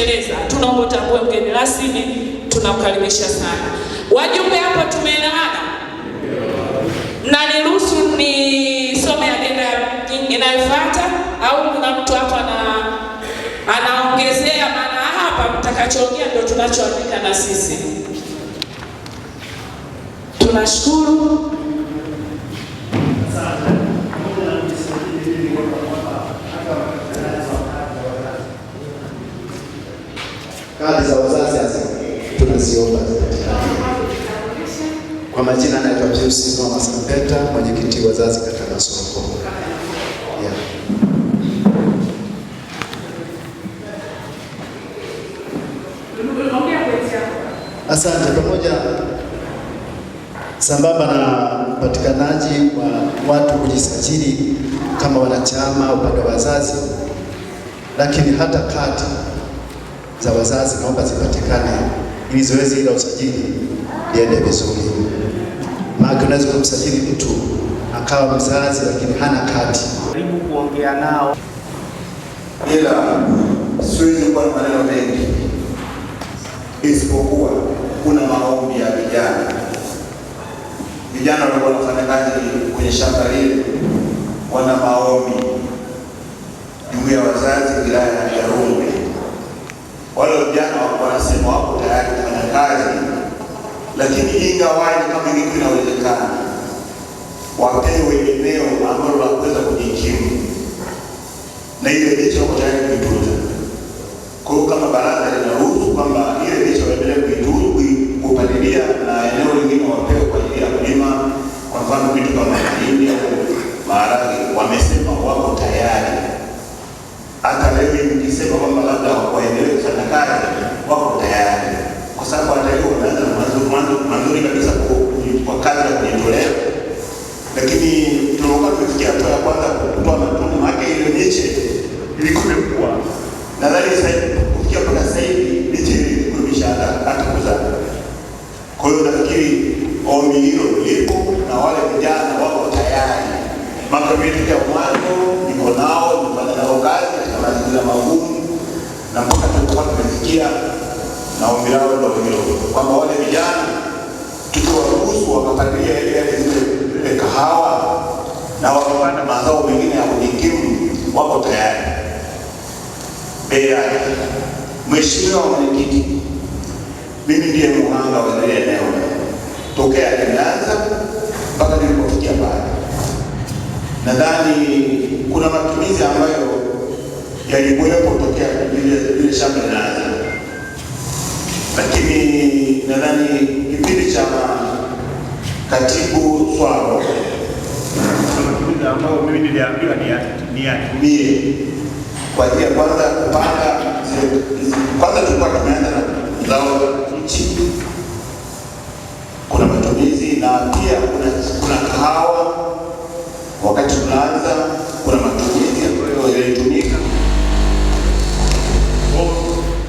kutosheleza. Tunaomba utambue mgeni rasmi, tunakukaribisha sana. Wajumbe hapo tumeelewana? Na niruhusu nisome agenda inayofuata au kuna mtu hapa anaongezea, maana hapa mtakachoongea ndio tunachoandika na sisi. Tunashukuru. Kadi za wazazi hasa tunaziomba. Kwa majina anaitwa Pius Mama Sampeta, mwenyekiti wazazi kata Masoko. Yeah. Asante. Pamoja sambamba na upatikanaji wa watu kujisajili kama wanachama upande wa wazazi, lakini hata kadi za wazazi naomba zipatikane ili zoezi la usajili liende vizuri. Maana unaweza kumsajili mtu akawa mzazi lakini hana kadi. Karibu kuongea nao, ila siwezi kuwa na maneno mengi isipokuwa kuna maombi ya vijana. Vijana walikuwa wanafanya kazi kwenye shamba lile, wana maombi jumuiya ya wazazi wilaya ya Rungwe. Wale vijana wanasema wako tayari kufanya kazi, lakini ingawaje kama ingekuwa inawezekana wapewe eneo ambalo la kuweza kujikimu na ile licha wako tayari kuitunza. Kwa hiyo kama baraza linaruhusu kwamba ile licha waendelee kuipalilia na eneo lingine wapewe kwa ajili ya kulima, kwa mfano vitu kama mahindi au maharage, wamesema wako tayari. Hata leo nikisema kwamba labda waendelee kufanya kazi, wako tayari, kwa sababu hata leo wanaanza mwanzo kabisa kwa kazi ya kujitolea. Lakini tunaomba tufikie hatua ya kwanza kutoa matunda, maana ile miche ilikuwa imekua. Nadhani sasa kufikia mpaka sasa hivi miche ilikuwa hata kuzaa. Kwa hiyo nafikiri ombi hilo lipo na wale vijana wako tayari. Makamiti ya mwanzo niko nao, nifanya nao kazi katika mazingira magumu, na mpaka tutakuwa tumefikia na ombi lao ndio hilo, kwamba wale vijana tukiwaruhusu wakapalilia ile kahawa na wakapanda mazao mengine ya kujikimu, wako tayari. Mheshimiwa Mwenyekiti, mimi ndiye muhanga wa ile eneo tokea nilianza mpaka nilipofikia pale. Nadhani kuna matumizi ambayo yalikuwepo tokea ile shamba linaanza, lakini nadhani kipindi cha katibu Swalo kuna matumizi ambayo mimi niliambiwa niyatumie kwa ajili ya kwanza kupanga. Kwanza tulikuwa tumeanza na zao nchi, kuna matumizi na pia kuna kahawa. Wakati tunaanza kuna matumizi ambayo yalitumika.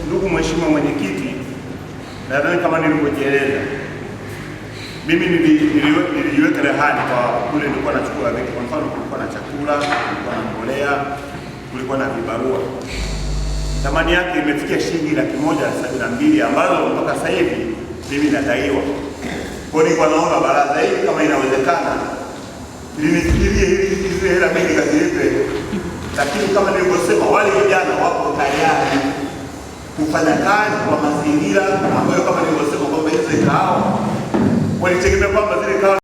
Ndugu Mheshimiwa Mwenyekiti, nadhani kama nilivyojieleza, mimi niliweka rehani kwa kule nilikuwa nachukua vitu. Kwa mfano kulikuwa na chakula, kulikuwa na mbolea, kulikuwa na vibarua. Thamani yake imefikia shilingi 172 ambazo mpaka sasa hivi mimi nadaiwa. Kwa hiyo nilikuwa naomba baraza hili kama inawezekana linifikirie hizi hela mimi nikazilipe. Lakini kama nilivyosema, wale vijana wako tayari kufanya kazi kwa mazingira ambayo kama nilivyosema kwamba hizo kahawa walitegemea kwamba zile kahawa